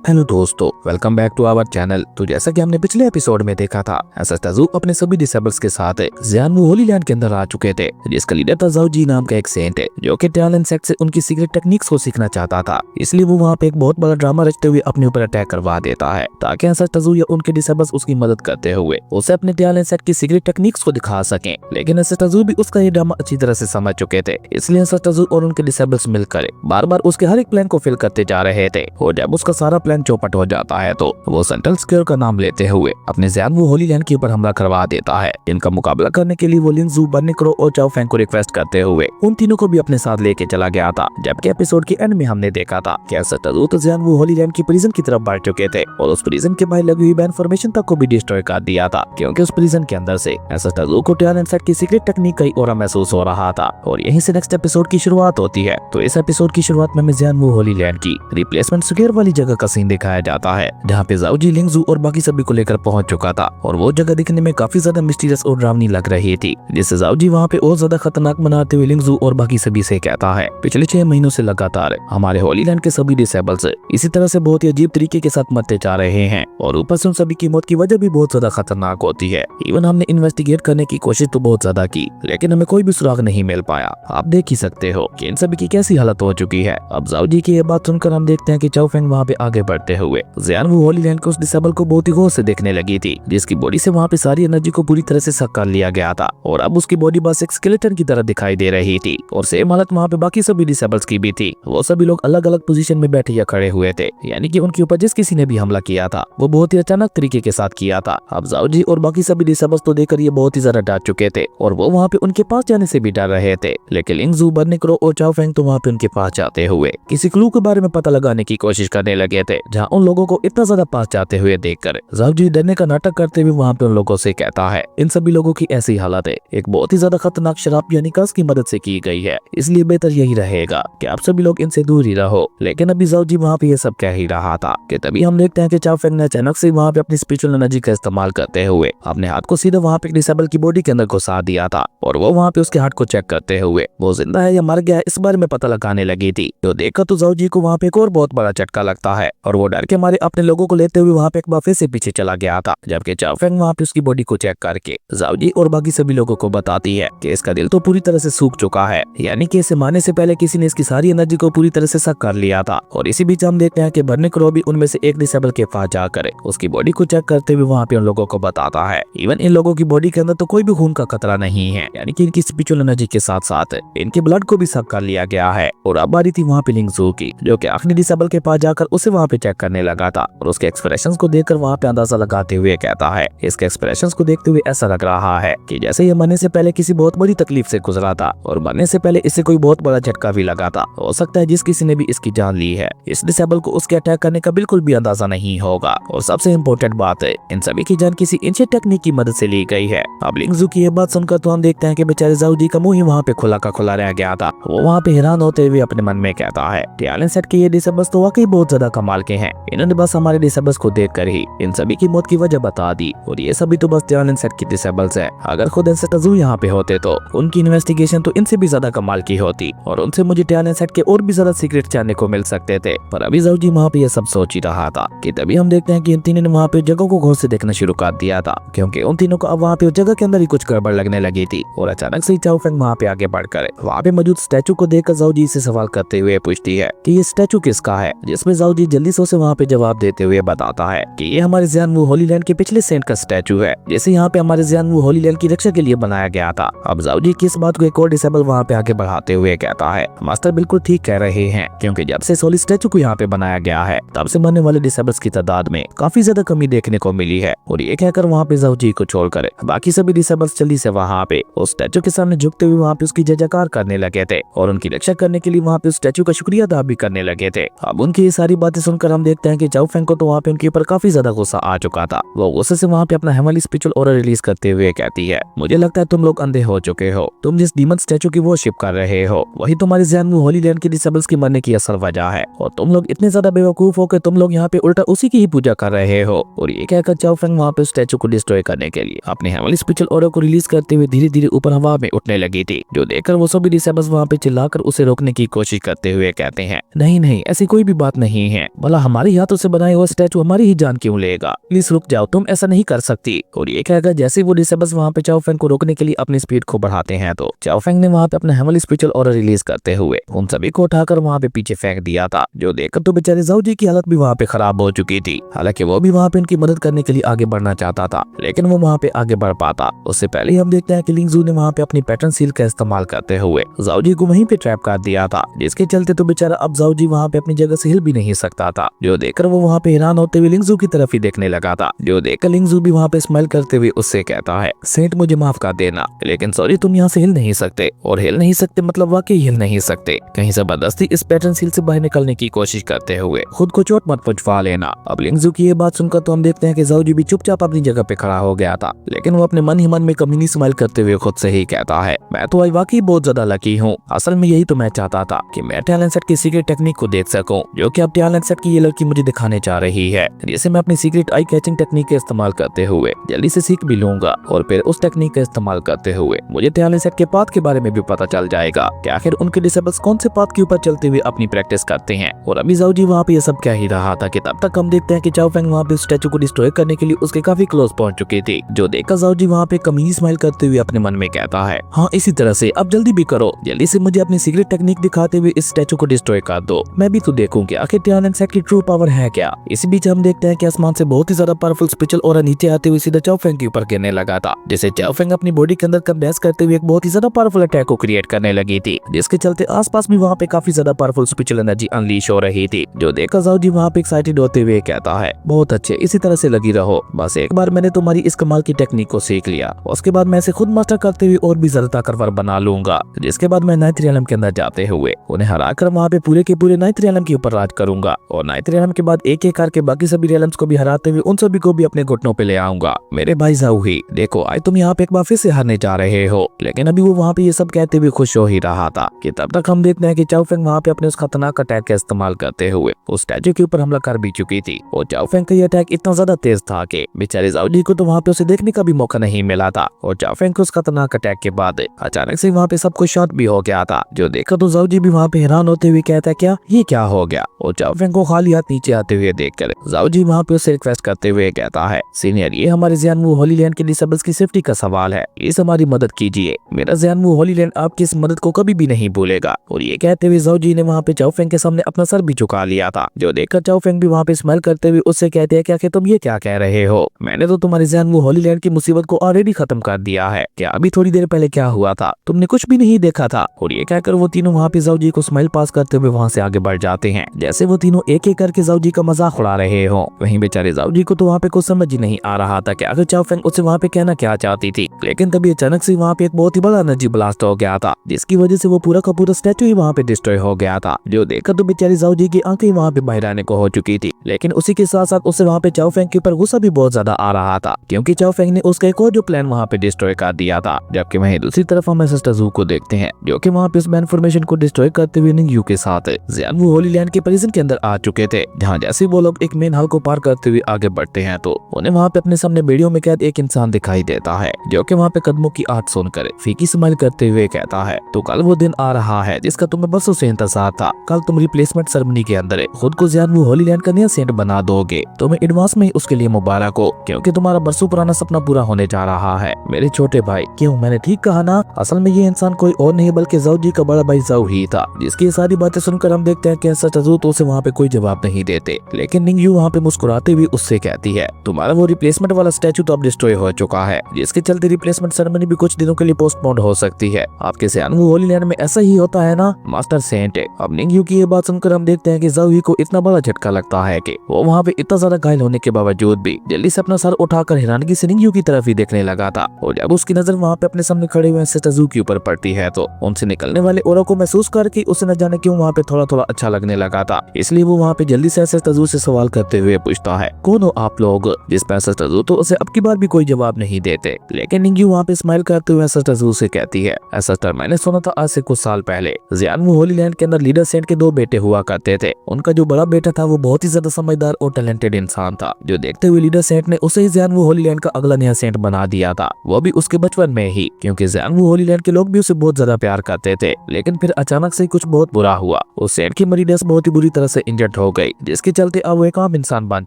Hello दोस्तों, welcome back to our channel. तो जैसा कि हमने पिछले एपिसोड में देखा था, एसएस ताज़ू अपने सभी डिसेबल्स के साथ ज़ियानवू होली लैंड के अंदर आ चुके थे, जिसका लीडर था ज़ाओ जी नाम का एक सेंट है, जो कि टैलन सेक्ट से उनकी सीक्रेट टेक्निक्स को सीखना चाहता था। इसलिए वो वहाँ पे एक बहुत बड़ा ड्रामा रचते हुए अपने ऊपर अटैक करवा देता है, ताकि एसएस ताज़ू या उनके डिसेबल्स उसकी मदद करते हुए उसे अपने टैलन सेक्ट की सीक्रेट टेक्निक्स को दिखा सकें। लेकिन एसएस ताज़ू भी उसका ये ड्रामा अच्छी तरह से समझ चुके थे, इसलिए एसएस ताज़ू और उनके डिसेबल्स मिलकर बार बार उसके हर एक प्लान को फेल करते जा रहे थे। और जब उसका सारा प्लान चौपट हो जाता है तो वो सेंट्रल स्क्वायर का नाम लेते हुए अपने ज़ियानवू होली लैंड के ऊपर हमला करवा देता है। इनका मुकाबला करने के लिए वो लिंगजू, बर्निक्रो और चाओ फेंग को रिक्वेस्ट करते हुए उन तीनों को भी अपने साथ लेके चला गया था। जबकि एपिसोड के एंड में हमने देखा था कि एसएस ताज़ू तो ज़ियानवू होली लैंड की प्रिजन की तरफ बढ़ चुके थे और उस प्रिजन के बाहर लगी हुई बैन फॉर्मेशन तक को भी डिस्ट्रॉय कर दिया था, क्योंकि उस प्रिजन के अंदर से एसएस ताज़ू को टैलन सेक्ट की सीक्रेट टेक्निक का और महसूस हो रहा था। और यहीं से नेक्स्ट एपिसोड की शुरुआत होती है। तो इस एपिसोड की शुरुआत में हमें ज़ियानवू होली लैंड की रिप्लेसमेंट स्क्वायर वाली जगह का सीन दिखाया जाता है, जहाँ पे ज़ाओ जी, लिंगजू और बाकी सभी को लेकर पहुंच चुका था। और वो जगह दिखने में काफी ज्यादा मिस्टीरियस और डरावनी लग रही थी, जिससे ज़ाओ जी वहाँ पे और ज्यादा खतरनाक बनाते हुए लिंगजू और बाकी सभी से कहता है, पिछले 6 महीनों से लगातार हमारे होली लैंड के सभी डिसेबल्स इसी तरह से बहुत ही अजीब तरीके के साथ मरते जा रहे हैं, और ऊपर से उन सभी की मौत की वजह भी बहुत ज्यादा खतरनाक होती है। इवन हमने इन्वेस्टिगेट करने की कोशिश तो बहुत ज्यादा की, लेकिन हमें कोई भी सुराग नहीं मिल पाया। आप देख ही सकते हो कि इन सभी की कैसी हालत हो चुकी है। अब ज़ाओ जी की ये बात सुनकर हम देखते हैं कि चाओ फेंग वहाँ पे आगे बढ़ते हुए ज़ियानवू होली लैंड को उस डिसेबल को बहुत ही गौर से देखने लगी थी, जिसकी बॉडी से वहाँ पे सारी एनर्जी को पूरी तरह से सक कर लिया गया था, और अब उसकी बॉडी बस एक स्केलेटन की तरह दिखाई दे रही थी। और सेम हालत वहाँ पे बाकी सभी डिसेबल्स की भी थी। वो सभी लोग अलग अलग पोजीशन में बैठे या खड़े हुए थे, यानी कि उनके ऊपर जिस किसी ने भी हमला किया था वो बहुत ही अचानक तरीके के साथ किया था। अब ज़ाओ जी और बाकी सभी डिसेबल्स तो देखकर ये बहुत ही ज्यादा डर चुके थे, और वो वहाँ पे उनके पास जाने से भी डर रहे थे। लेकिन लिंगजू, बर्निक्रो और चाओ फेंग तो वहाँ पे उनके पास जाते हुए किसी क्लू के बारे में पता लगाने की कोशिश करने लगे थे, जहाँ उन लोगों को इतना ज्यादा पास जाते हुए देखकर ज़ाओ जी डरने का नाटक करते हुए वहाँ पे उन लोगों से कहता है, इन सभी लोगों की ऐसी हालत है एक बहुत ही ज्यादा खतरनाक शराब यानी कर्स की मदद से की गई है, इसलिए बेहतर यही रहेगा कि आप सभी लोग इनसे दूर ही रहो। लेकिन अभी ज़ाओ जी वहाँ पे ये सब कह ही रहा था कि तभी हम देखते हैं कि चाओ फेंग ने अचानक से वहाँ पे अपनी स्पिरिचुअल एनर्जी का इस्तेमाल करते हुए अपने हाथ को सीधा वहाँ पे डिसेबल की बॉडी के अंदर घुसा दिया था, और वो वहाँ पे उसके हार्ट को चेक करते हुए वो जिंदा है या मर गया है इस बारे में पता लगाने लगी थी। तो देखकर तो ज़ाओ जी को वहाँ पे एक और बहुत बड़ा झटका लगता है, और वो डर के मारे अपने लोगों को लेते हुए वहाँ पे एक बार फिर से पीछे चला गया था। जबकि चाओ फेंग वहाँ पे उसकी बॉडी को चेक करके ज़ाओ जी और बाकी सभी लोगों को बताती है कि इसका दिल तो पूरी तरह से सूख चुका है, यानी कि इसे मारने से पहले किसी ने इसकी सारी एनर्जी को पूरी तरह से सक कर लिया था। और इसी बीच हम देखते हैं कि बर्निक्रो भी उनमें से एक डिसेबल के पास जाकर उसकी बॉडी को चेक करते हुए वहाँ पे उन लोगों को बताता है, इवन इन लोगों की बॉडी के अंदर तो कोई भी खून का खतरा नहीं है, यानी कि इनकी स्पिरिचुअल एनर्जी के साथ साथ इनके ब्लड को भी सक कर लिया गया है। और अब बारी थी वहाँ पे लिंगजू की, जो कि आखिरी डिसेबल के पास जाकर उसे वहाँ पे चेक करने लगा था, और उसके एक्सप्रेशंस को देखकर वहाँ पे अंदाजा लगाते हुए कहता है, इसके एक्सप्रेशंस को देखते हुए ऐसा लग रहा है कि जैसे ये मरने से पहले किसी बहुत बड़ी तकलीफ से गुजरा था, और मरने से पहले इसे कोई बहुत बड़ा झटका भी लगा था। हो सकता है जिस किसी ने भी इसकी जान ली है, इस डिसेबल को उसके अटैक करने का बिल्कुल भी अंदाजा नहीं होगा। और सबसे इम्पोर्टेंट बात है, इन सभी की जान किसी एंशिएंट टेक्निक की मदद से ली गई है। अब लिंगजू की ये बात सुनकर तो हम देखते हैं कि बेचारे ज़ाओ जी का मुंह ही वहाँ पे खुला का खुला रह गया था। वो वहाँ पे हैरान होते हुए अपने मन में कहता है, टैलेंट सेट के ये डिसेबल्स तो वाकई बहुत ज्यादा कमाल के हैं, इन्होंने बस हमारे डिसेबल्स को देखकर ही इन सभी की मौत की वजह बता दी, और ये सभी तो बस टैलेंट सेट के डिसेबल्स है। अगर खुद एसएस ताज़ू यहाँ पे होते तो उनकी इन्वेस्टिगेशन तो इनसे भी ज्यादा कमाल की होती, और उनसे मुझे टैलेंट सेट के और भी ज्यादा सीक्रेट जानने को मिल सकते थे। पर अभी ज़ाओ जी वहाँ पे ये सब सोच ही रहा था कि तभी हम देखते हैं कि इन तीनों ने वहाँ पे जगह को गौर से देखना शुरू कर दिया था, क्योंकि उन तीनों को अब वहाँ पे जगह के अंदर ही कुछ गड़बड़ लगने लगी थी। और अचानक से चाओ फेंग वहाँ पे आगे बढ़कर वहाँ पे मौजूद स्टैचू को देखकर ज़ाओ जी से सवाल करते हुए पूछती है कि ये स्टैचू किसका है, जिसमें ज़ाओ जी जल्दी से उसे वहाँ पे जवाब देते हुए बताता है कि ये हमारे ज़ियानवू होली लैंड के पिछले सेंट का स्टैचू है, जिसे यहाँ पे हमारे ज़ियानवू होली लैंड की रक्षा के लिए बनाया गया था। अब ज़ाओ जी की इस बात को एक और डिसेबल वहाँ पे आगे बढ़ाते हुए कहता है, मास्टर बिल्कुल ठीक कह रहे हैं, क्योंकि जब से सोली स्टैचू को यहाँ पे बनाया गया है तब से मरने वाले डिसेबल्स की तादाद में काफी ज्यादा कमी देखने को मिली है। और ये कहकर वहाँ पे ज़ाओ जी को छोड़कर बाकी सभी डिसेबल्स जल्दी से वहाँ पे उस स्टैचू के सामने झुकते हुए वहाँ पे उसकी जय जयकार करने लगे थे, और उनकी रक्षा करने के लिए वहाँ पे उस स्टैचू का शुक्रिया अदा भी करने लगे थे। अब उनकी ये सारी बातें सुनकर हम देखते हैं कि चाओ फेंग को तो वहाँ पे उनके ऊपर काफी ज्यादा गुस्सा आ चुका था। वो गुस्से से वहाँ पे अपना हेवनली स्पिरिचुअल ऑरा रिलीज करते हुए कहती है, मुझे लगता है तुम लोग अंधे हो चुके हो, तुम जिस डीमन स्टैचू की वर्शिप कर रहे हो वही तुम्हारे ज़ियानवू होली लैंड के डिसेबल्स की मरने की असल वजह है, और तुम लोग इतने ज्यादा बेवकूफ हो कि तुम लोग यहाँ पे उल्टा उसी की ही पूजा कर रहे हो। और ये कहकर चाओ फेंग वहाँ पे स्टैचू को डिस्ट्रॉय करने के लिए अपने हेवनली स्पिरिचुअल ऑरा को रिलीज करते हुए धीरे धीरे ऊपर हवा में उठने लगी थी, जो देखकर वो सभी डिसेबल्स वहाँ पे चिल्लाकर उसे रोकने की कोशिश करते हुए कहते हैं, नहीं नहीं ऐसी कोई भी बात नहीं है, भला साला हमारे हाथों से बनाए हुआ स्टैचू हमारी ही जान क्यों लेगा, प्लीज रुक जाओ, तुम ऐसा नहीं कर सकती। और ये कहकर जैसे वो डिसेबल्स वहाँ पे चाओ फेंग को रोकने के लिए अपनी स्पीड को बढ़ाते हैं तो चाओ फेंग ने वहाँ पे अपना हेवनली स्पिरिचुअल ऑरा रिलीज करते हुए उन सभी को उठाकर वहाँ पे पीछे फेंक दिया था, जो देखकर तो बेचारे जाओ जी की हालत भी वहाँ पे खराब हो चुकी थी। हालांकि वो भी वहाँ पे उनकी मदद करने के लिए आगे बढ़ना चाहता था, लेकिन वो वहाँ पे आगे बढ़ पाता उससे पहले ही हम देखते हैं कि लिंगजू ने वहाँ पे अपनी पैटर्न सील का इस्तेमाल करते हुए जाओ जी को वहीं पे ट्रैप कर दिया था, जिसके चलते तो बेचारा अब जाओ जी वहाँ पे अपनी जगह से हिल भी नहीं सकता था। जो देखकर वो वहाँ पे हैरान होते हुए लिंगजू की तरफ ही देखने लगा था, जो देखकर लिंगजू भी वहाँ पे स्माइल करते हुए उससे कहता है, सेंट मुझे माफ कर देना, लेकिन सॉरी तुम यहाँ से हिल नहीं सकते। और हिल नहीं सकते मतलब वाकई हिल नहीं सकते, कहीं जबरदस्ती इस पैटर्न सील से बाहर निकलने की कोशिश करते हुए खुद को चोट मत पहुंचवा लेना। अब लिंगजू की ये बात सुनकर तो हम देखते हैं कि जाओ जी भी चुपचाप अपनी जगह पे खड़ा हो गया था, लेकिन वो अपने मन ही मन में कमीनी स्माइल करते हुए खुद से ही कहता है, मैं तो वाकई बहुत ज्यादा लकी हूँ, असल में यही तो मैं चाहता था कि मैं टैलेंट सेट की सीक्रेट टेक्निक को देख सकूं, जो कि अब टैलेंट सेट की ये लड़की मुझे दिखाने जा रही है, जिसे मैं अपनी सीक्रेट आई कैचिंग टेक्निक का इस्तेमाल करते हुए जल्दी से सीख भी लूंगा और फिर उस टेक्निक का इस्तेमाल करते हुए मुझे टैलेंट सेट के पाथ के बारे में भी पता चल जाएगा कि आखिर उनके डिसेबल्स कौन से पाथ के ऊपर चलते हुए अपनी प्रैक्टिस करते हैं। और अभी जाओ जी वहाँ पे ये सब कह ही रहा था कि तब तक हम देखते हैं कि चाओ फेंग वहाँ पे स्टैचू को डिस्ट्रॉय करने के लिए उसके काफी क्लोज पहुंच चुकी थी, जो देखकर जाओ जी वहाँ पे कमीनी स्माइल करते हुए अपने मन में कहता है, हाँ इसी तरह से अब जल्दी भी करो, जल्दी से मुझे अपनी सीक्रेट टेक्निक दिखाते हुए इस स्टैचू को डिस्ट्रॉय कर दो, मैं भी तो देखूं कि आखिर टैलेंट सेट की ट्रू पावर है क्या। इसी बीच हम देखते हैं कि आसमान से बहुत ही ज्यादा पावरफुल स्पिरिचुअल ऑरा नीचे आते हुए सीधा चाओ फेंग के ऊपर गिरने लगा था, जिसे चाओ फेंग अपनी बॉडी के अंदर कंप्रेस करते हुए एक बहुत ही ज्यादा पावरफुल अटैक को क्रिएट करने लगी थी, जिसके चलते आसपास भी वहाँ पे काफी ज्यादा पावरफुल स्पिरिचुअल एनर्जी अनलीश हो रही थी। जो देखकर जाओ जी वहाँ पे एक्साइटेड होते हुए कहता है, बहुत अच्छे, इसी तरह से लगी रहो, बस एक बार मैंने तुम्हारी इस कमाल की टेक्निक को सीख लिया, उसके बाद मैं इसे खुद मास्टर करते हुए और भी ज्यादा ताकतवर बना लूंगा, जिसके बाद मैं नाइन्थ रियलम के अंदर जाते हुए उन्हें हराकर वहाँ पे पूरे के पूरे नाइन्थ रियलम के ऊपर राज करूंगा, और नाइन्थ रियलम के बाद एक एक करके बाकी सभी रियलम्स को भी हराते हुए उन सभी को भी अपने घुटनों पे ले आऊंगा। मेरे भाई जाओ ही देखो, आज तुम यहाँ पे एक बार फिर से हारने जा रहे हो। लेकिन अभी वो वहाँ पे ये सब कहते हुए खुश हो ही रहा था कि तब तक हम देखते हैं कि चाओ फेंग वहाँ पे अपने उस खतरनाक अटैक का इस्तेमाल करते हुए उस स्टैचू के ऊपर हमला कर भी चुकी थी। और चाओ फेंग का ये अटैक इतना ज्यादा तेज था कि बेचारे जाओ जी को तो वहाँ पे उसे देखने का भी मौका नहीं मिला था। और चाओ फेंग को उस खतरनाक अटैक के बाद अचानक से वहाँ पे सब कुछ शॉर्ट भी हो गया था, जो देखकर तो जाओ जी भी वहाँ पे हैरान होते हुए कहता है, क्या ये क्या हो गया। और चाओ फेंग को खाली हाथ नीचे आते हुए देखकर जाओ जी वहाँ पे उसे रिक्वेस्ट करते हुए कहता है, सीनियर ये हमारे ज़ियानवू होली लैंड के डिसेबल्स की सेफ्टी का सवाल है, प्लीज हमारी मदद कीजिए, मेरा ज़ियानवू होली लैंड आपकी इस मदद को कभी भी नहीं भूलेगा। और ये कहते हुए जाओ जी ने वहाँ पे चाओ फेंग के सामने अपना सर भी झुका लिया था, जो देखकर चाओ फेंग भी वहाँ पे स्माइल करते हुए उससे कहते हैं, क्या तुम ये क्या कह रहे हो, मैंने तो तुम्हारे ज़ियानवू होली लैंड की मुसीबत को ऑलरेडी खत्म कर दिया है, क्या अभी थोड़ी देर पहले क्या हुआ था, तुमने कुछ भी नहीं देखा था। और ये कहकर वो तीनों वहाँ पे जाओ जी को स्माइल पास करते हुए वहाँ से आगे बढ़ जाते हैं, जैसे वो तीनों एक एक करके जाओ जी का मजाक उड़ा रहे हो। वहीं बेचारे जाओ जी को तो वहाँ पे कुछ समझ ही नहीं आ रहा था कि आखिर चाओ फेंग उससे वहाँ पे कहना क्या चाहती थी। लेकिन तभी अचानक से वहाँ पे एक बहुत ही बड़ा एनर्जी ब्लास्ट हो गया था, जिसकी वजह से वो पूरा का पूरा स्टैचू ही वहाँ पे डिस्ट्रॉय हो गया था, जो देखकर तो बेचारी जाओ जी की आंखें वहाँ पे बाहर आने को हो चुकी थी। लेकिन उसी के साथ साथ उससे वहाँ पे चाओ फेंग के ऊपर गुस्सा भी बहुत ज्यादा आ रहा था, क्योंकि चाओ फेंग ने उसका एक और जो प्लान वहाँ पे डिस्ट्रॉय कर दिया था। जबकि वहीं दूसरी तरफ हम सिस्टर जू को देखते हैं, जो कि वहाँ पे उस मैन फॉर्मेशन को डिस्ट्रॉय करते हुए निंग यू के साथ ज़ियानवू होली लैंड के प्रिजन के अंदर आ चुके थे, जहाँ जैसे वो लोग एक मेन हॉल को पार करते हुए आगे बढ़ते हैं तो उन्हें वहाँ पे अपने सामने बेड़ियों में कैद एक इंसान दिखाई देता है, जो कि वहाँ पे कदमों की आहट सुनकर फीकी स्माइल करते हुए कहता है, तो कल वो दिन आ रहा है जिसका तुम्हें बरसों से इंतजार था, कल तुम रिप्लेसमेंट सेरेमनी के अंदर खुद को ज़ियानवू होली लैंड का नया सेंट बना दोगे, तुम्हें एडवांस में ही उसके लिए मुबारक हो, क्योंकि तुम्हारा बरसों पुराना सपना पूरा होने जा रहा है मेरे छोटे भाई। क्यों, मैंने ठीक कहा ना, असल में ये इंसान कोई और नहीं बल्कि जाओ जी का बड़ा भाई जाओ ही था, जिसकी सारी बातें सुनकर हम देखते हैं कि सचजू तो उसे वहाँ पे कोई जवाब नहीं देते। लेकिन निंग यू वहाँ पे मुस्कुराते हुए उससे कहती है, तुम्हारा वो रिप्लेसमेंट वाला स्टैचू तो अब डिस्ट्रॉय हो चुका है, जिसके चलते रिप्लेसमेंट सेरेमनी भी कुछ दिनों के लिए पोस्टपोन हो सकती है। आपके ज़ियानवू होली लैंड में ऐसा ही होता है ना मास्टर सेंट। अब निंग यू की ये बात सुनकर हम देखते हैं कि जाओ ही को इतना बड़ा झटका लगता है कि वो वहाँ पे इतना ज्यादा घायल होने के बावजूद भी जल्दी से अपना सर उठाकर हैरानगी से निंग यू की तरफ ही देखने लगा था। और जब उसकी नजर वहाँ पे अपने सामने खड़े हुए सिस्टर जू के ऊपर पड़ती है तो उनसे निकलने वाले ऑरा को महसूस करके उसे न जाने क्यों वहाँ पे थोड़ा थोड़ा अच्छा लगने लगा था। इसलिए वो वहाँ पे जल्दी से सिस्टर जू से सवाल करते हुए पूछता है, कौन हो आप लोग, जिस पर सिस्टर जू तो उसे अब की बार भी कोई जवाब नहीं देते। लेकिन निंग यू वहाँ पे स्माइल करते हुए सिस्टर जू से कहती है, सिस्टर मैंने सुना था आज से कुछ साल पहले ज़ियानवू होली लैंड के अंदर लीडर सेंट के 2 बेटे हुआ करते थे, उनका जो बड़ा बेटा था वो बहुत ही ज्यादा ज्यादा समझदार और टैलेंटेड इंसान था, जो देखते हुए लीडर सेंट ने उसे ही ज़ियानवू होलीलैंड का अगला नया सेंट बना दिया था, वो भी उसके बचपन में ही, क्योंकि ज़ियानवू होलीलैंड के लोग भी उसे बहुत ज्यादा प्यार करते थे। लेकिन फिर अचानक से कुछ बहुत बुरा हुआ। उस सेंट की मरीडेस बहुत ही बुरी तरह से इंजर्ड हो गई, जिसके चलते अब वो एक आम इंसान बन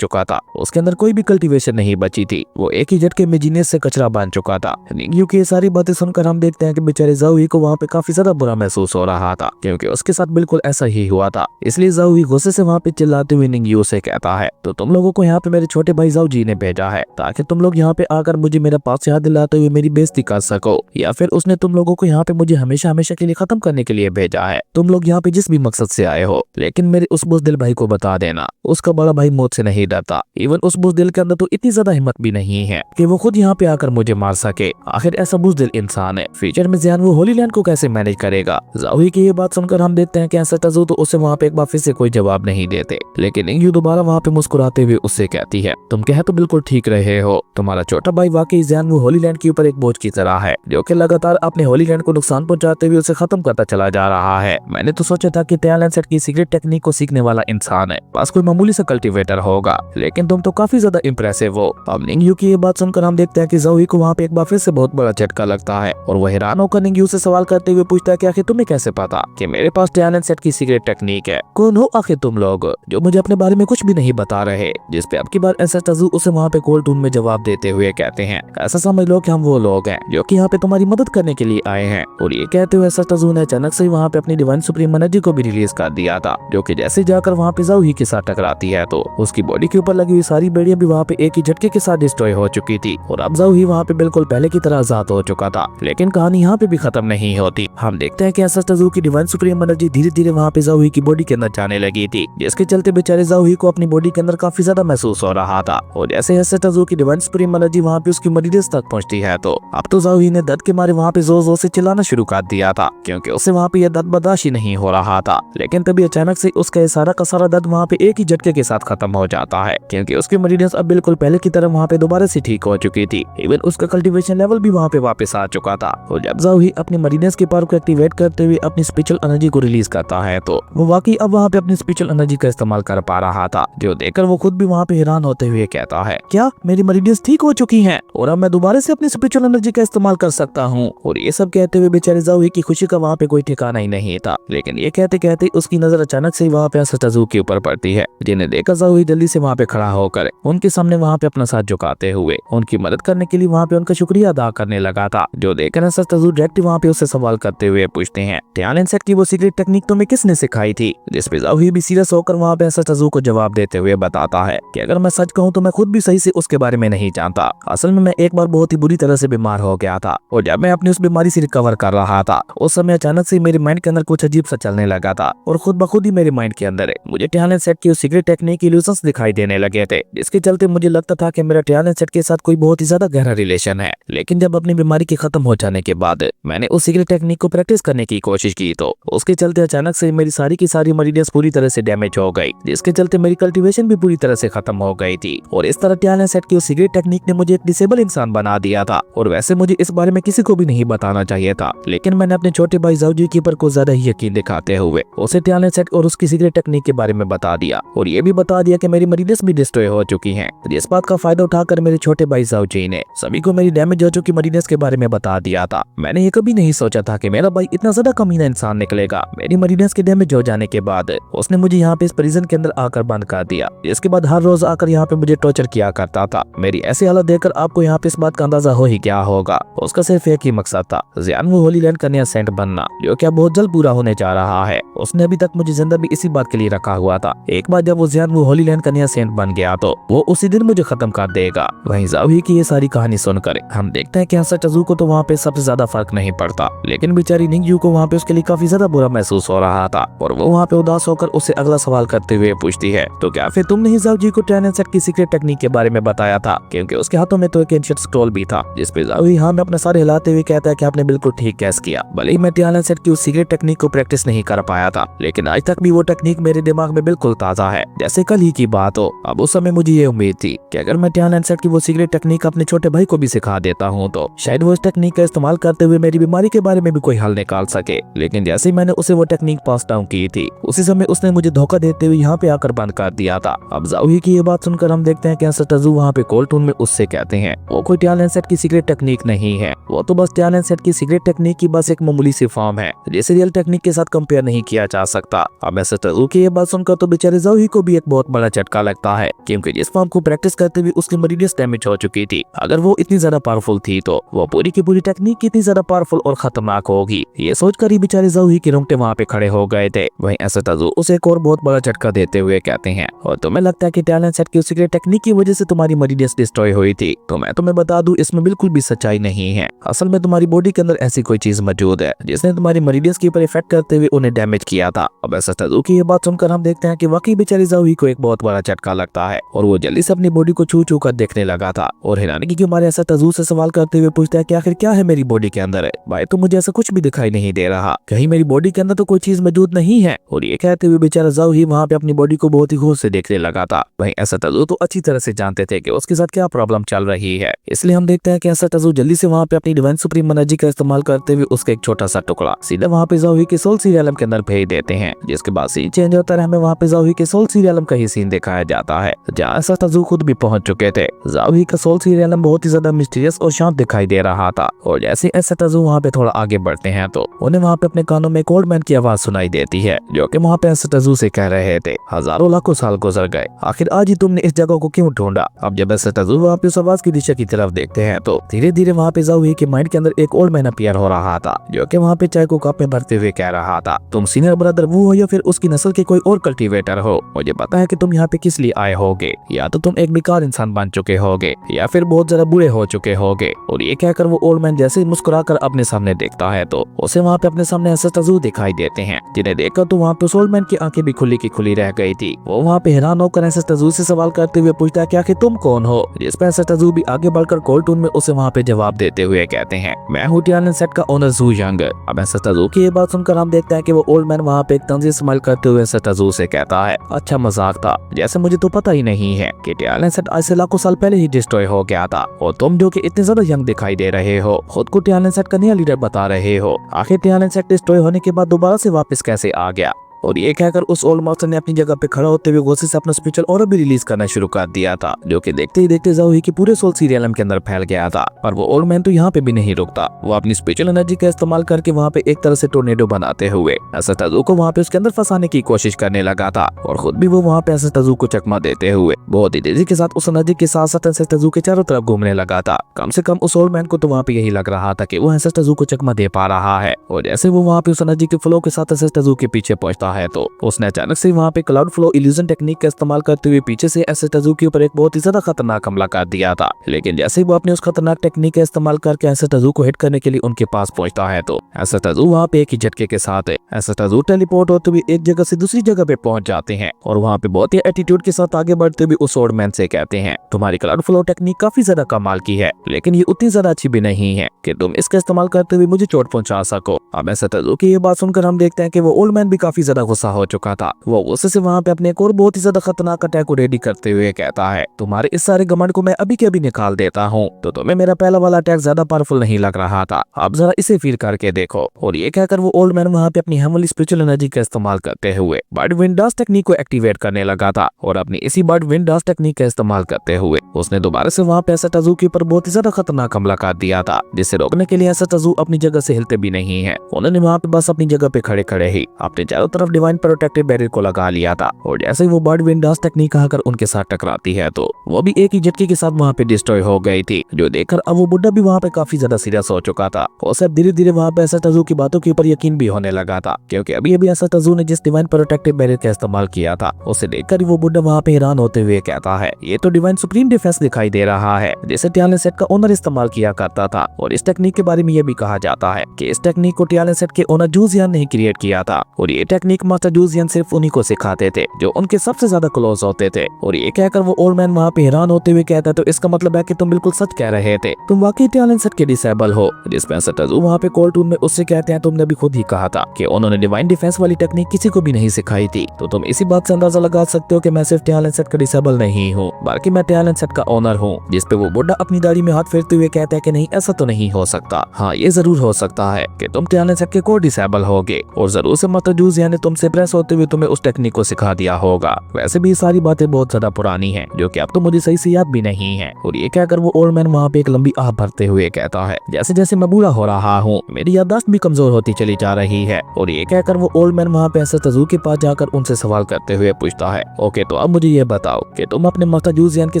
चुका था। उसके अंदर कोई भी कल्टीवेशन नहीं बची थी, वो एक ही झटके में जीनियस से कचरा बन चुका था। निंगयू की ये सारी बातें सुनकर हम देखते हैं कि बेचारे ज़ाओही को वहाँ पे काफी ज्यादा बुरा महसूस हो रहा था, क्योंकि उसके साथ बिल्कुल ऐसा ही हुआ था। इसलिए ज़ाओही गुस्से से वहाँ पे चिल्लाते हुए निंगयू से कहता है, तो तुम लोगों को यहाँ पे मेरे छोटे भाई ज़ाओजी ने भेजा है ताकि तुम लोग यहाँ पे आकर मुझे मेरा पास याद दिलाते हुए मेरी बेइज्जती कर सको, या फिर उसने तुम लोगों को यहाँ पे मुझे हमेशा हमेशा के लिए खत्म करने के लिए भेजा है। तुम लोग यहाँ पे जिस भी मकसद से आए हो, लेकिन मेरे उस बुज़दिल भाई को बता देना, उसका बड़ा भाई मौत से नहीं डरता। इवन उस बुज़दिल के अंदर तो इतनी ज्यादा हिम्मत भी नहीं है कि वो खुद यहाँ पे आकर मुझे मार सके। आखिर ऐसा बुज़दिल इंसान है, फ्यूचर में ज़ियानवू होलीलैंड को कैसे मैनेज करेगा। ज़ाओही की ये बात सुनकर हम देखते हैं कि ऐसा तज़ू तो उसे वहाँ पे एक बार फिर से कोई जवाब नहीं देते, लेकिन निंगयू दोबारा वहाँ पे मुस्कुराते हुए उससे कहती है, तुम कह तो बिल्कुल ठीक रहे हो, तुम्हारा छोटा भाई वाकई ज़ियानवू होलीलैंड के ऊपर एक बोझ की तरह है, जो कि लगातार अपने होलीलैंड को नुकसान पहुंचाते हुए उसे खत्म करता चला जा रहा है। मैंने तो सोचा था कि टैलेंट सेट की सीक्रेट टेक्निक को सीखने वाला इंसान है, बस कोई मामूली सा कल्टीवेटर होगा, लेकिन तुम तो काफी ज्यादा इंप्रेसिव हो। अब निंगयू की ये बात सुनकर हम देखते हैं कि ज़ाओही को वहाँ पे एक बार फिर से बहुत बड़ा झटका लगता है, और वह हैरान होकर निंगयू से सवाल करते हुए पूछता है कि आखिर तुम्हें कैसे पता कि मेरे पास टैलेंट सेट की सीक्रेट टेक्निक है। कौन हो आखिर तुम लोग जो मुझे अपने बारे में कुछ भी नहीं बता रहे। जिस पे अब की बार ऐसा तज़ू उसे वहाँ पे कोल्ड टून में जवाब देते हुए कहते हैं, ऐसा समझ लो कि हम वो लोग हैं जो कि यहाँ पे तुम्हारी मदद करने के लिए आए हैं। और ये कहते हुए ऐसा तज़ू ने अचानक से वहाँ पे अपनी डिवाइन सुप्रीम एनर्जी को भी रिलीज कर दिया था, जो कि जैसे जाकर वहाँ पे ज़ाओही के साथ टकराती है तो उसकी बॉडी के ऊपर लगी हुई सारी बेड़ियां भी वहाँ पे एक ही झटके के साथ डिस्ट्रॉय हो चुकी थी, और अब ज़ाओही वहाँ पे बिल्कुल पहले की तरह आजाद हो चुका था। लेकिन कहानी यहाँ पे भी खत्म नहीं होती। हम देखते हैं कि ऐसा तज़ू की डिवाइन सुप्रीम एनर्जी धीरे धीरे वहाँ पे ज़ाओही की बॉडी के अंदर जाने लगी थी, जिसके चलते बेचारे ज़ाओही को अपनी बॉडी के अंदर काफी ज्यादा महसूस हो रहा था। और जैसे जैसे तज़ू की डिवाइन सुप्रीम एनर्जी वहाँ पे उसकी मरीडेस तक पहुँचती है तो अब तो ज़ाओही ने दर्द के मारे वहाँ पे जोर जोर से चिल्लाना शुरू कर दिया था, क्योंकि उसे वहाँ पे यह दर्द बर्दाश्त ही नहीं हो रहा था। लेकिन तभी अचानक से उसका ये सारा का सारा दर्द वहाँ पे एक ही झटके के साथ खत्म हो जाता है, क्योंकि उसकी मरीडेस अब बिल्कुल पहले की तरह वहाँ पे दोबारा से ठीक हो चुकी थी। इवन उसका कल्टीवेशन लेवल भी वहाँ पे वापस आ चुका था। और जब ज़ाओही अपनी मरीडेस के पावर को एक्टिवेट करते हुए अपनी स्पिरिचुअल एनर्जी को रिलीज करता है तो वो वाकई अब वहाँ पे अपनी स्पिरिचुअल एनर्जी का इस्तेमाल कर पा रहा था, जो देखकर वो खुद भी वहाँ पे हैरान होते हुए कहता है, क्या मेरी मरीडेस ठीक हो चुकी हैं और अब मैं दोबारा से अपनी स्पिरिचुअल एनर्जी का इस्तेमाल कर सकता हूँ। और ये सब कहते हुए बेचारे ज़ाओही की खुशी का वहाँ पे कोई ठिकाना ही नहीं था। लेकिन ये कहते कहते उसकी नजर अचानक से वहाँ पे तज़ू के ऊपर पड़ती है, जिन्हें देखकर ज़ाओही जल्दी से वहाँ पे खड़ा होकर उनके सामने वहाँ पे अपना साथ झुकाते हुए उनकी मदद करने के लिए वहाँ पे उनका शुक्रिया अदा करने लगा था। जो देखकर तज़ू डायरेक्ट वहाँ पे उससे सवाल करते हुए पूछते हैं, टैलेंट सेट की वो सीक्रेट टेक्निक तुम्हें किसने सिखाई थी। जिस पे ज़ाओही भी सीरियस होकर वहाँ पे तज़ू को जवाब देते हुए बताता है कि अगर मैं सच कहूँ तो मैं खुद भी सही से उसके बारे में नहीं जानता। असल में मैं एक बार बहुत ही बुरी तरह से बीमार हो गया था, और जब मैं अपनी उस बीमारी से रिकवर कर रहा था उस समय अचानक से मेरे माइंड के अंदर कुछ अजीब सा चलने लगा था, और खुद ब खुद ही मेरे माइंड के अंदर मुझे टैलेंट सेट की सीक्रेट टेक्निक इल्यूजन्स दिखाई देने लगे थे, जिसके चलते मुझे लगता था कि मेरा टैलेंट सेट के साथ कोई बहुत ही ज्यादा गहरा रिलेशन है। लेकिन जब अपनी बीमारी के खत्म हो जाने के बाद मैंने उस सीक्रेट टेक्निक को प्रैक्टिस करने की कोशिश की तो उसके चलते अचानक से मेरी सारी की सारी मरीडेस पूरी तरह से डैमेज हो गई, जिसके चलते मेरी कल्टीवेशन भी पूरी तरह से खत्म हो गई थी। और इस तरह टैलेंट सेट की सीक्रेट टेक्निक ने मुझे एक डिसेबल इंसान बना दिया था, और वैसे मुझे इस बारे में किसी को भी नहीं बताना चाहिए था। लेकिन मैंने अपने छोटे भाई ज़ाओजी की पर को ज्यादा ही यकीन दिखाते हुए उसे टैलेंट सेट और उसकी सीक्रेट टेक्निक के बारे में बता दिया, और ये भी बता दिया कि मेरी मरीडेस भी डिस्ट्रॉय हो चुकी हैं। जिस बात का फायदा उठाकर मेरे छोटे भाई ज़ाओजी ने सभी को मेरी डैमेज हो चुकी मरीडेस के बारे में बता दिया था। मैंने ये कभी नहीं सोचा था कि मेरा भाई इतना ज्यादा कमीना इंसान निकलेगा। मेरी मरीडेस के डैमेज हो जाने के बाद उसने मुझे यहाँ पे इस प्रिजन के अंदर आकर बंद कर दिया, जिसके बाद हर रोज आकर यहाँ पे मुझे टॉर्चर किया करता था। मेरी ऐसी हालत देखकर आपको यहाँ पे इस बात का अंदाजा हो ही क्या होगा। उसका सिर्फ एक ही मकसद था, ज़ियानवू होलीलैंड का नया सेंट बनना, जो क्या बहुत जल्द पूरा होने जा रहा है। उसने अभी तक मुझे जिंदा भी इसी बात के लिए रखा हुआ था। एक बार जब वो ज़ियानवू होलीलैंड का नया सेंट बन गया तो वो उसी दिन मुझे खत्म कर देगा। वहीं ज़ाओही की ये सारी कहानी सुनकर हम देखते हैं कि तज़ू को तो वहाँ पे सबसे ज्यादा फर्क नहीं पड़ता, लेकिन बेचारी निंगयू को वहाँ पे उसके लिए काफी ज्यादा बुरा महसूस हो रहा था, और वो वहाँ पे उदास होकर उससे अगला सवाल करते हुए पूछती है, तो क्या फिर तुमने ही ज़ाओजी को टैलेंट सेट की सीक्रेट टेक्निक के बारे में बताया था, क्योंकि उसके हाथों में तो एक एंशिएंट स्क्रॉल भी था। जिस पे ज़ाओही हाँ में अपने सारे हिलाते हुए कहता है कि आपने बिल्कुल ठीक गैस किया। भले ही मैं टैलेंट सेट की उस सीक्रेट टेक्निक को प्रैक्टिस नहीं कर पाया था, लेकिन आज तक भी वो टेक्निक मेरे दिमाग में बिल्कुल ताजा है, जैसे कल ही की बात हो। अब उस समय मुझे ये उम्मीद थी कि अगर मैं टैलेंट सेट की वो सीक्रेट टेक्निक अपने छोटे भाई को भी सिखा देता हूँ तो शायद वो इस टेक्निक का इस्तेमाल करते हुए मेरी बीमारी के बारे में भी कोई हल निकाल सके। लेकिन जैसे ही मैंने उसे वो टेक्निक पास डाउन की थी, उसी समय उसने मुझे धोखा देते हुए यहाँ पे आकर बंद बंद कर दिया था। अब जाओही की ये बात सुनकर हम देखते हैं कि एसेटाजू वहाँ पे कोल्ड टून में उससे कहते हैं वो कोई टैलेंट सेट की सीक्रेट टेक्निक नहीं है, वो तो बस टैलेंट सेट की सीक्रेट टेक्निक की बस एक मामूली सी फॉर्म है जिसे रियल टेक्निक के साथ कंपेयर नहीं किया जा सकता। अब एसेटाजू की ये बात सुनकर तो बेचारे जाओही को भी एक बहुत बड़ा झटका लगता है, क्योंकि जिस फॉर्म को प्रैक्टिस करते हुए उसकी मरीडियस डैमेज हो चुकी थी, अगर वो इतनी ज्यादा पावरफुल थी तो वो पूरी की पूरी टेक्निक कितनी ज्यादा पावरफुल और खतरनाक होगी। ये सोचकर ही बेचारे जाओही के रोंगटे वहाँ पे खड़े हो गए थे। वहीं एसेटाजू उसे एक और बहुत बड़ा झटका देते हुए कहते हैं और तुम्हें लगता है कि टैलेंट सेट की सीक्रेट टेक्निक की वजह से तुम्हारी मरीडियस डिस्ट्रॉय हुई थी, तो मैं तुम्हें बता दूं इसमें बिल्कुल भी सच्चाई नहीं है। असल में तुम्हारी बॉडी के अंदर ऐसी कोई चीज मौजूद है जिसने तुम्हारी मरीडियस के ऊपर इफेक्ट करते हुए उन्हें डैमेज किया था। अब एसेटाजू की ये बात सुनकर हम देखते हैं कि वाकई बेचारी जाओही को एक बहुत बड़ा झटका लगता है और वो जल्दी से अपनी बॉडी को छू छू कर देखने लगा था और हैरानी की हमारे एसेटाजू से सवाल करते हुए पूछता है कि आखिर क्या है मेरी बॉडी के अंदर है भाई, तो मुझे ऐसा कुछ भी दिखाई नहीं दे रहा, कहीं मेरी बॉडी के अंदर तो कोई चीज मौजूद नहीं है। और ये कहते हुए बेचारा जाओही वहाँ पे अपनी बॉडी को बहुत ही गौर से देखने लगा था। वहीं एसेटाजू तो अच्छी तरह से जानते थे कि उसके साथ क्या प्रॉब्लम चल रही है, इसलिए हम देखते हैं कि एसेटाजू जल्दी से वहाँ पे अपनी डिवाइन सुप्रीम एनर्जी का इस्तेमाल करते हुए उसका एक छोटा सा टुकड़ा सीधे वहाँ पे जाओही के सोल सीरियलम के अंदर भेज देते हैं, जिसके बाद सीन चेंज होता है। हमें वहाँ पे जाओही के सोल सीरियलम का ही सीन दिखाया जाता है जहाँ एसेटाजू खुद भी पहुंच चुके थे। जाओही का सोल सीरियलम बहुत ही ज्यादा मिस्टीरियस और शांत दिखाई दे रहा था और जैसे एसेटाजू वहाँ पे थोड़ा आगे बढ़ते हैं तो उन्हें वहाँ पे अपने कानों में एक ओल्ड मैन की आवाज सुनाई देती है जो कि वहाँ पे एसेटाजू से कह रहे थे हजारों लाखों साल गुजर गए, आखिर आज ही तुमने इस जगह को क्यों ढूंढा। अब जब एसेटाजू वहाँ पे उस आवाज की दिशा की तरफ देखते हैं तो धीरे धीरे वहाँ पे जाओही के माइंड के अंदर एक ओल्ड मैन अपीयर हो रहा था जो कि वहाँ पे चाय को कप में भरते हुए कह रहा था तुम सीनियर ब्रदर वो हो या फिर उसकी नस्ल के कोई और कल्टीवेटर हो, मुझे पता है कि तुम यहाँ पे किस लिए आए होगे, या तो तुम एक बेकार इंसान बन चुके होगे या फिर बहुत ज्यादा बुरे हो चुके होगे। और ये कहकर वो ओल्ड मैन जैसे मुस्कुराकर अपने सामने देखता है तो उसे वहाँ पे अपने सामने एसेटाजू दिखाई देते हैं, जिन्हें देखकर तो वहाँ पे उस ओल्ड मैन की आंखें भी खुली की खुली रह गई थी। वो वहाँ पे हैरान होकर एसेटाजू से सवाल करते हुए पूछता है कि आखिर तुम कौन हो, जिस पर एसेटाजू भी आगे बढ़कर कोल्ड टून में उसे वहाँ पे जवाब देते हुए कहते हैं मैं हूँ टैलेंट सेट का ओनर जू यंग। अब एसेटाजू की ये बात सुनकर हम देखते हैं कि वो ओल्ड मैन वहाँ पे एक तंजी स्माइल करते हुए एसेटाजू से कहता है अच्छा मजाक था, जैसे मुझे तो पता ही नहीं है कि टैलेंट सेट आज से लाखों साल पहले ही डिस्ट्रॉय हो गया था और तुम जो कि इतने ज्यादा यंग दिखाई दे रहे हो खुद को टैलेंट सेट का नया लीडर बता रहे हो, आखिर टैलेंट सेट डिस्ट्रॉय होने के बाद दोबारा से वापस कैसे आ गया। और ये कहकर उस ओल्ड मास्टर ने अपनी जगह पे खड़ा होते हुए गुस्से से अपना स्पिरिचुअल ऑरा भी रिलीज करना शुरू कर दिया था जो कि देखते ही देखते जाओही कि पूरे सोल सीरियलम के अंदर फैल गया था। पर वो ओल्ड मैन तो यहाँ पे भी नहीं रुकता, वो अपनी स्पिरिचुअल एनर्जी का इस्तेमाल करके वहाँ पे एक तरह से टोर्नेडो बनाते हुए एसेटाजू को वहाँ पे उसके अंदर फंसाने की कोशिश करने लगा था और खुद भी वो वहाँ पे एसेटाजू को चकमा देते हुए बहुत ही तेजी के साथ उस एनर्जी के साथ साथ एसेटाजू के चारों तरफ घूमने लगा था। कम से कम उस ओल्ड मैन को तो वहाँ पे यही लग रहा था कि वो एसेटाजू को चकमा दे पा रहा है। और जैसे वो वहाँ पे उस एनर्जी के फ्लो के साथ एसेटाजू के पीछे पहुंचता है तो उसने अचानक से वहाँ पे क्लाउड फ्लो इल्यूजन टेक्निक का इस्तेमाल करते हुए पीछे से एसेटाजू के ऊपर एक बहुत ही ज्यादा खतरनाक हमला कर दिया था। लेकिन जैसे ही वो अपने उस खतरनाक टेक्निक का इस्तेमाल करके एसेटाजू को हिट करने के लिए उनके पास पहुंचता है तो एसेटाजू वहाँ पे एक ही झटके के साथ एसेटाजू टेलीपोर्ट होते हुए एक जगह से दूसरी जगह पे पहुंच जाते हैं और वहाँ पे बहुत ही एटीट्यूड के साथ आगे बढ़ते हुए उस ओल्ड मैन से कहते हैं तुम्हारी क्लाउड फ्लो टेक्निक काफी ज्यादा कमाल की है, लेकिन ये उतनी ज्यादा अच्छी भी नहीं है कि तुम इसका इस्तेमाल करते हुए मुझे चोट पहुंचा सको। अब एसेटाजू की ये बात सुनकर हम देखते हैं कि वो ओल्ड मैन भी काफी ज्यादा गुस्सा हो चुका था। वो गुस्से से वहाँ पे अपने एक और बहुत ही ज्यादा खतरनाक अटैक को रेडी करते हुए कहता है तुम्हारे इस सारे घमंड को मैं अभी के अभी निकाल देता हूँ, तो तुम्हें मेरा पहला वाला अटैक ज्यादा पावरफुल नहीं लग रहा था, अब जरा इसे फील करके देखो। और ये कहकर वो ओल्ड मैन वहाँ पे अपनी हेवनली स्पिरिचुअल एनर्जी का इस्तेमाल करते हुए बर्ड विंड डांस टेक्निक को एक्टिवेट करने लगा था और अपनी इसी बर्ड विंड डांस टेक्निक का इस्तेमाल करते हुए उसने दोबारा से वहाँ पे एसेटाजू के ऊपर बहुत ही ज्यादा खतरनाक हमला कर दिया था, जिसे रोकने के लिए एसेटाजू अपनी जगह से हिलते भी नहीं है। उन्होंने वहाँ पे बस अपनी जगह पे खड़े खड़े ही अपने चारों तरफ डिवाइन प्रोटेक्टिव बैरियर को लगा लिया था और जैसे ही वो बर्ड विंड डांस टेक्निक आकर उनके साथ टकराती है तो वो भी एक ही झटके के साथ वहाँ पे डिस्ट्रॉय हो गई थी, जो देखकर अब वो बुड्ढा भी वहाँ पे काफी ज्यादा सीरियस हो चुका था और सब धीरे धीरे वहाँ पे एसेटाजू की बातों के ऊपर यकीन भी होने लगा था, क्योंकि अभी अभी एसेटाजू ने जिस डिवाइन प्रोटेक्टिव बैरियर का इस्तेमाल किया था उसे देखकर वो बुड्ढा वहाँ पे हैरान होते हुए कहता है ये तो डिवाइन सुप्रीम डिफेंस दिखाई दे रहा है जिसे टैलेंट सेट का ओनर इस्तेमाल किया करता था। और इस टेक्निक के बारे में ये भी कहा जाता है कि इस टेक्निक को टैलेंट सेट के ओनर जूजियन ने क्रिएट किया था और ये टेक्निक मास्टर जूजियन सिर्फ उन्हीं को सिखाते थे जो उनके सबसे ज्यादा क्लोज होते थे। और ये कहकर वो ओल्ड मैन वहाँ पे हैरान होते हुए कहता है तो इसका मतलब है कि तुम बिल्कुल सच कह रहे थे, तुम वाकई टैलेंट सेट के डिसेबल हो। जिसमें एसेटाजू वहाँ पे कोल्ड टून में उससे कहते हैं तुमने अभी खुद ही कहा था कि उन्होंने डिवाइन डिफेंस वाली टेक्निक किसी को भी नहीं सिखाई थी, तो तुम इसी बात से अंदाजा लगा सकते हो कि मैं सिर्फ टैलेंट सेट का डिसेबल नहीं हूँ बल्कि मैं टैलेंट सेट का ओनर हूँ। जिसपे वो बुड्ढा अपनी दाढ़ी में हाथ फेरते हुए कहता है कि नहीं ऐसा तो नहीं हो सकता, हाँ ये जरूर हो सकता है कि तुम टैलेंट सेट के को डिसेबल होगे और जरूर से मास्टर जूजियन ने तुमसे प्रेस होते हुए तुम्हें उस टेक्निक को सिखा दिया होगा। वैसे भी सारी बातें बहुत ज्यादा पुरानी हैं, जो कि अब तो मुझे सही से याद भी नहीं है। और ये कहकर वो ओल्ड मैन वहाँ पे एक लंबी आह भरते हुए कहता है, जैसे जैसे मैं बूढ़ा हो रहा हूँ मेरी याददाश्त भी कमजोर होती चली जा रही है। और ये कहकर वो ओल्ड मैन वहाँ पे एसेस तजू के पास जाकर उनसे सवाल करते हुए पूछता है, ओके तो अब मुझे ये बताओ कि तुम अपने मास्टर जू जियान के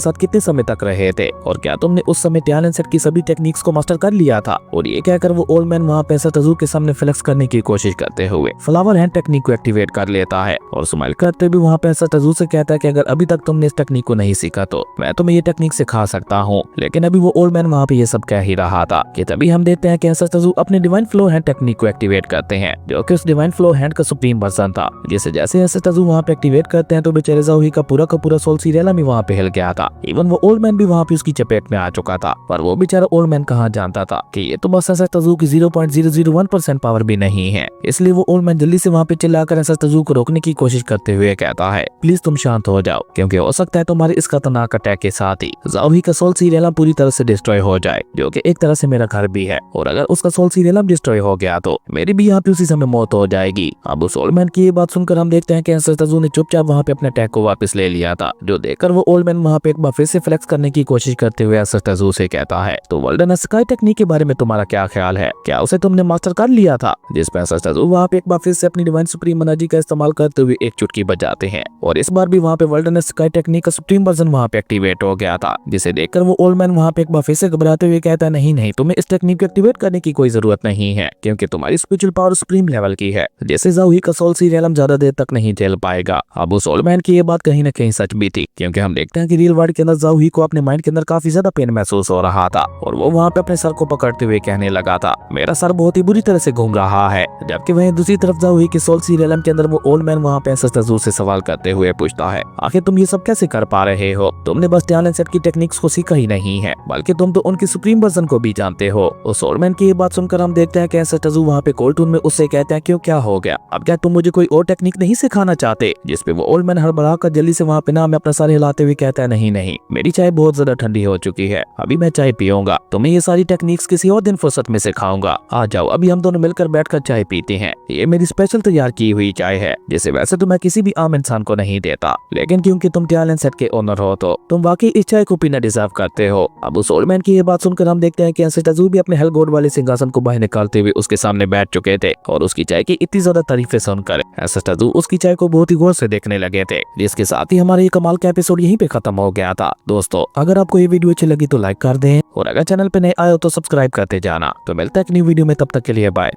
साथ कितने समय तक रहे थे और क्या तुमने उस समय टैलेंट सेट की सभी टेक्निक्स को मास्टर कर लिया था। और ये कहकर वो ओल्ड मैन वहाँ पे एसेस तजू के सामने फ्लेक्स करने की कोशिश करते हुए फ्लावर हैंड टेक्निक को एक्टिवेट कर लेता है और स्माइल करते भी वहाँ पे एसेस तजू से कहता है कि अगर अभी तक तुमने इस टेक्निक को नहीं सीखा तो मैं तुम्हें ये टेक्निक सिखा सकता हूँ। लेकिन अभी वो ओल्ड मैन वहाँ पे ये सब कह ही रहा था कि तभी हम देखते हैं कि एसेस तजू अपने डिवाइन फ्लो हैंड टेक्निक को एक्टिवेट करते हैं, जो कि उस डिवाइन फ्लो हैंड का सुप्रीम वर्जन था। जिसे जैसे एसेस तजू वहाँ पे एक्टिवेट करते हैं तो बेचारे ज़ाओही का पूरा सोल सीरियल भी वहाँ पे हिल गया था। इवन वो ओल्ड मैन भी वहाँ पे उसकी चपेट में आ चुका था, पर वो बेचारा ओल्ड मैन कहाँ जानता था कि ये तो बस एसेस तजू की 0.001% पावर भी नहीं है। इसलिए वो ओल्ड मैन जल्दी से वहाँ पे चिल्लाकर एसेस तजू को रोकने की कोशिश करते हुए कहता है, प्लीज तुम शांत हो जाओ, क्योंकि हो सकता है तुम्हारे इस खतरनाक अटैक के साथ ही ज़ाओही का सोल सीरियल पूरी तरह से डिस्ट्रॉय हो जाए, जो कि एक तरह से मेरा घर भी है। और अगर उसका सोल सीरियल डिस्ट्रॉय हो गया तो मेरी भी यहाँ पे उसी समय मौत हो जाएगी। अब उस ओल्ड मैन की ये बात सुनकर हम देखते हैं कि एसेस तजू ने चुपचाप वहाँ पे अपने अटैक को वापस ले लिया था, जो देखकर वो ओल्ड मैन वहाँ पे एक बार फिर से फ्लेक्स करने की कोशिश करते हुए एसेस तजू से कहता है, तो वर्ल्डनेस स्काई टेक्निक के बारे में तुम्हारा क्या ख्याल है, क्या उसे तुमने मास्टर कर लिया था। जिस पे एसेस तजू वहाँ पे एक बार फिर से अपनी डिवाइन सुप्रीम एनर्जी का इस्तेमाल करते हुए एक चुटकी बजाते हैं और इस बार भी वहाँ पे वर्ल्डनेस स्काई टेक्निक का सुप्रीम वर्जन वहाँ पे एक्टिवेट हो गया था। जिसे देखकर वो ओल्ड मैन वहाँ पे एक बार फिर से घबराते हुए कहता है, नहीं तुम्हें इस टेक्निक को एक्टिवेट करने की कोई जरूरत नहीं है, क्योंकि तुम्हारी स्पिरिचुअल पावर सुप्रीम लेवल की है, जैसे ज़ाओही का सोल सीरियल ज्यादा देर तक नहीं झेल पाएगा। अब उस ओल्ड मैन की ये बात कहीं न कहीं सच भी थी, क्योंकि हम देखते हैं कि रियल वर्ल्ड के अंदर ज़ाओही को अपने माइंड के अंदर काफी ज्यादा पेन महसूस हो रहा था और वो वहाँ पे अपने सर को पकड़ते हुए कहने लगा था, मेरा सर बहुत ही बुरी तरह से घूम रहा है। जबकि वहीं दूसरी तरफ ज़ाओही के सोल सीरियल के अंदर वो ओल्ड मैन वहाँ पे एसेस तजू से सवाल करते हुए पूछता है, आखिर तुम ये सब कैसे कर पा रहे हो, तुमने बस टैलेंट सेट की टेक्निक्स को सीखा ही नहीं है, बल्कि तुम तो उनकी सुप्रीम वर्जन को भी जानते हो। उस ओल्ड मैन की ये बात सुनकर हम देखते हैं कि एसेस तजू वहाँ पे कोल्ड टून में उससे कहते हैं, क्यों क्या हो गया, अब क्या तुम मुझे कोई और टेक्निक नहीं सिखाना चाहते। जिस पे वो ओल्ड मैन हड़बड़ा कर जल्दी से वहाँ पे ना में अपना सर हिलाते हुए कहता है, नहीं मेरी चाय बहुत ज्यादा ठंडी हो चुकी है, अभी मैं चाय पीऊंगा, तुम्हें ये सारी टेक्निक्स किसी और दिन फुर्सत में सिखाऊंगा, आ जाओ अभी हम दोनों मिलकर बैठकर चाय पीते हैं। ये मेरी स्पेशल तैयार की हुई चाय है, जिसे वैसे तो मैं किसी भी आम इंसान को नहीं देता, लेकिन क्योंकि तुम टैलेंट सेट के ओनर हो तो तुम वाकई इस चाय को पीना डिजर्व करते हो। अब उस ओल्ड मैन की ये बात सुनकर हम देखते हैं कि एसेस तजू भी अपने हेल गॉड वाले सिंहासन को बाहर निकालते हुए उसके सामने बैठ चुके थे और उसकी चाय की इतनी ज्यादा तारीफें सुनकर एसेस तजू उसकी चाय को बहुत ही गौर से देखने लगे थे। जिसके साथ ही हमारा ये कमाल का एपिसोड यहीं पे खत्म हो गया था। दोस्तों अगर आपको ये वीडियो अच्छी लगी तो लाइक कर दें और अगर चैनल पे नए आए हो तो सब्सक्राइब करते जाना। तो मिलता है एक न्यू वीडियो में, तब तक के लिए बाय।